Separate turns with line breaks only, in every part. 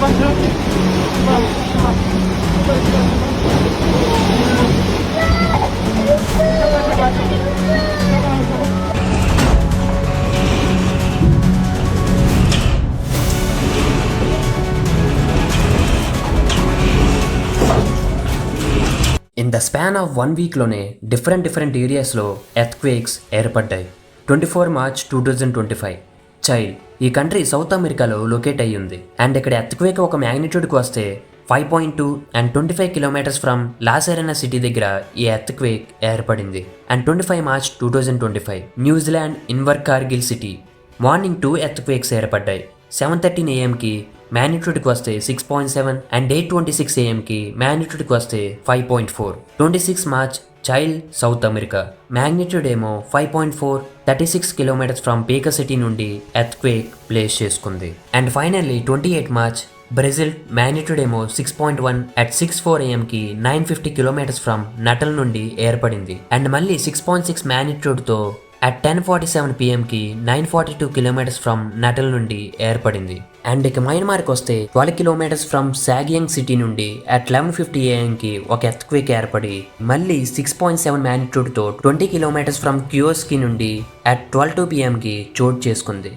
In the span of 1 week లోనే different ఏరియాస్లో earthquakes ఏర్పడ్డాయి. 24 మార్చ్ 2025 చైల్ ఈ కంట్రీ సౌత్ అమెరికాలో లొకేట్ అయ్యి ఉంది. అండ్ ఇక్కడ ఎర్త్క్వేక్ ఒక మ్యాగ్నిట్యూడ్కి వస్తే 5.2 and 25 kilometres from Los Ariana city దగ్గర ఈ ఎర్త్క్వేక్ ఏర్పడింది. And 25 March 2025 New Zealand Invercargill city morning 2 earthquakes ఏర్పడ్డాయి. 7:13 AM మ్యాగ్నిట్యూడ్కి వస్తే 6.7 అండ్ 8:26 AM మ్యాగ్నిట్యూడ్కి వస్తే 5.4. 26 March child south America magnitude ఏమో 5.4 36 కిలోమీటర్స్ ఫ్రమ్ పీకా సిటీ నుండి ఎర్త్క్వేక్ ప్లేస్ చేసుకుంది. And finally 28 March Brazil magnitude ఏమో 6.1 at 6:04 AM 950 kilometres from Natal నుండి ఏర్పడింది. And మళ్ళీ 6.6 మ్యాగ్నిట్యూడ్తో at 10:47 PM 942 kilometres from Natal నుండి ఏర్పడింది. అండ్ ఇక మయన్మార్కి వస్తే 12 కిలోమీటర్స్ ఫ్రమ్ సాగియాంగ్ సిటీ నుండి at 11:50 AM ఒక ఎర్త్క్వేక్ ఏర్పడి మళ్ళీ 6.7 మ్యాగ్నిట్యూడ్తో 20 కిలోమీటర్స్ ఫ్రమ్ క్యూఎస్కి నుండి at 12:02 PM చోటు చేసుకుంది.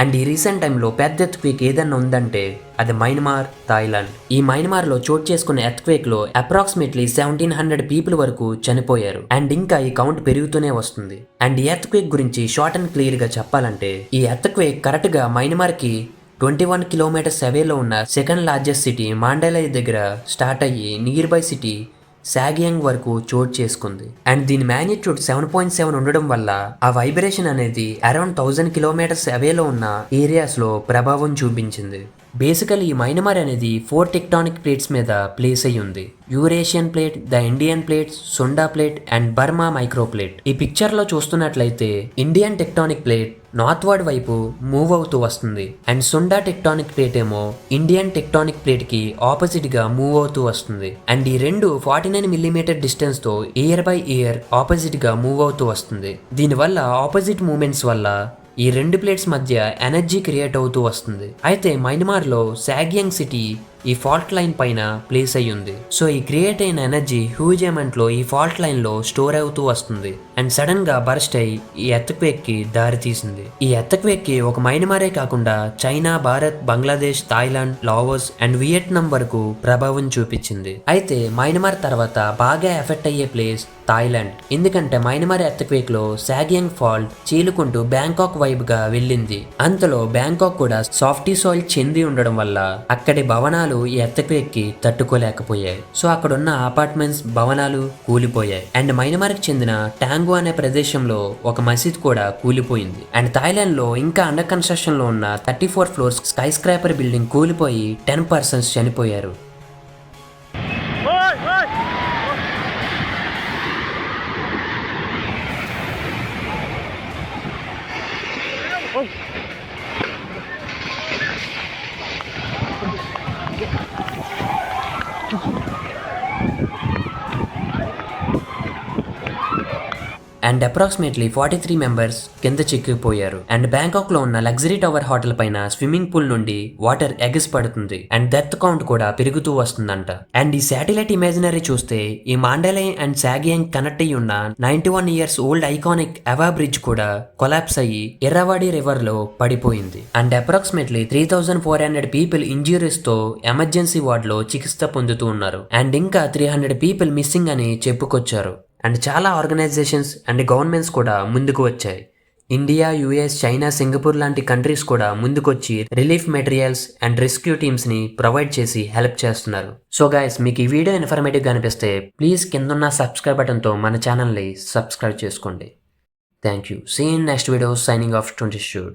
అండ్ ఈ రీసెంట్ టైంలో పెద్ద ఎర్త్క్వేక్ ఏదన్నా ఉందంటే అది మయన్మార్, థాయిలాండ్. ఈ మయన్మార్లో చోటు చేసుకున్న ఎర్త్క్వేక్లో అప్రాక్సిమేట్లీ 1700 పీపుల్ వరకు చనిపోయారు. అండ్ ఇంకా ఈ కౌంట్ పెరుగుతూనే వస్తుంది. అండ్ ఈ ఎర్త్క్వేక్ గురించి షార్ట్ అండ్ క్లియర్గా చెప్పాలంటే ఈ ఎర్త్క్వేక్ కరెక్ట్గా మయన్మార్కి 21 కిలోమీటర్స్ అవేలో ఉన్న సెకండ్ లార్జెస్ట్ సిటీ మాండేలై దగ్గర స్టార్ట్ అయ్యి నియర్ బై సిటీ సాగియాంగ్ వరకు చోటు చేసుకుంది. అండ్ దీని మ్యాగ్నిట్యూడ్ 7.7 ఉండడం వల్ల ఆ వైబ్రేషన్ అనేది అరౌండ్ 1000 కిలోమీటర్స్ అవేలో ఉన్న ఏరియాస్లో ప్రభావం చూపించింది. బేసికలీ ఈ మయన్మార్ అనేది 4 టెక్టానిక్ ప్లేట్స్ మీద ప్లేస్ అయ్యి ఉంది. Eurasian plate, the Indian plate, Sunda plate and Burma micro plate. ఈ పిక్చర్లో చూస్తున్నట్లయితే ఇండియన్ టెక్టానిక్ ప్లేట్ నార్త్వర్డ్ వైపు మూవ్ అవుతూ వస్తుంది. అండ్ సుండా టెక్టానిక్ ప్లేట్ ఏమో ఇండియన్ టెక్టానిక్ ప్లేట్ కి ఆపోజిట్ గా మూవ్ అవుతూ వస్తుంది. అండ్ ఈ రెండు 49 మిల్లీమీటర్ డిస్టెన్స్ తో ఇయర్ బై ఇయర్ ఆపోజిట్ గా మూవ్ అవుతూ వస్తుంది. దీనివల్ల ఆపోజిట్ మూమెంట్స్ వల్ల ఈ రెండు ప్లేట్స్ మధ్య ఎనర్జీ క్రియేట్ అవుతూ వస్తుంది. అయితే మయన్మార్లో సాగియాంగ్ సిటీ ఈ ఫాల్ట్ లైన్ పైన ప్లేస్ అయ్యి ఉంది. సో ఈ క్రియేట్ అయిన ఎనర్జీ హ్యూజ్ అమౌంట్ లో ఈ ఫాల్ట్ లైన్ లో స్టోర్ అవుతూ వస్తుంది. అండ్ సడన్ గా బర్స్ట్ అయ్యి ఈ ఎర్త్క్వేక్ కి దారి తీసింది. ఈ ఎర్త్క్వేక్ కి ఒక మయన్మారే కాకుండా China, Bharat, Bangladesh, Thailand, Laos and Vietnam వరకు ప్రభావం చూపించింది. అయితే మయన్మార్ తర్వాత బాగా ఎఫెక్ట్ అయ్యే ప్లేస్ థాయిలాండ్. ఎందుకంటే మయన్మార్ ఎర్త్క్వేక్ లో సాగియాంగ్ ఫాల్ట్ చీలుకుంటూ బ్యాంకాక్ వైపు గా వెళ్ళింది. అంతలో బ్యాంకాక్ కూడా సాఫ్టీ సాయిల్ చెంది ఉండడం వల్ల అక్కడి భవనాలు ఈ ఎర్త్క్వేక్ కి తట్టుకోలేకపోయాయి. సో అక్కడున్న అపార్ట్మెంట్స్, భవనాలు కూలిపోయాయి. అండ్ మయన్మార్ కి చెందిన టాంగు అనే ప్రదేశంలో ఒక మసీద్ కూడా కూలిపోయింది. అండ్ థాయిలాండ్ లో ఇంకా అండర్ కన్స్ట్రక్షన్ లో ఉన్న 34 ఫ్లోర్స్ స్కై స్క్రాపర్ బిల్డింగ్ కూలిపోయి 10 పర్సన్స్ చనిపోయారు. అండ్ అప్రాక్సిమేట్లీ 43 మెంబర్స్ కింద చిక్కిపోయారు. అండ్ బ్యాంకాక్ లో ఉన్న లగ్జరీ టవర్ హోటల్ పైన స్విమ్మింగ్ పూల్ నుండి వాటర్ ఎగిసి పడుతుంది. అండ్ డెత్ కౌంట్ కూడా పెరుగుతూ వస్తుందంట. అండ్ ఈ శాటిలైట్ ఇమేజినరీ చూస్తే ఈ మాండేలై అండ్ సాగియాంగ్ కనెక్ట్ అయ్యి ఉన్న 91 ఇయర్స్ ఓల్డ్ ఐకానిక్ ఎవా బ్రిడ్జ్ కూడా కొలాప్స్ అయ్యి ఇర్రావాడి రివర్ లో పడిపోయింది. అండ్ అప్రాక్సిమేట్లీ 3400 పీపుల్ ఇంజురీస్ తో ఎమర్జెన్సీ వార్డ్ లో చికిత్స పొందుతూ ఉన్నారు. అండ్ ఇంకా 300 పీపుల్ మిస్సింగ్ అని చెప్పుకొచ్చారు. అండ్ చాలా ఆర్గనైజేషన్స్ అండ్ గవర్నమెంట్స్ కూడా ముందుకు వచ్చాయి. ఇండియా, యుఎస్, చైనా, సింగపూర్ లాంటి కంట్రీస్ కూడా ముందుకొచ్చి relief materials and rescue teams ని ప్రొవైడ్ చేసి హెల్ప్ చేస్తున్నారు. సో గైస్, మీకు ఈ వీడియో ఇన్ఫర్మేటివ్గా అనిపిస్తే ప్లీజ్ కిందున్న సబ్స్క్రైబ్ బటన్తో మన ఛానల్ని సబ్స్క్రైబ్ చేసుకోండి. Thank you. See in next video. Signing off 20 Shoot.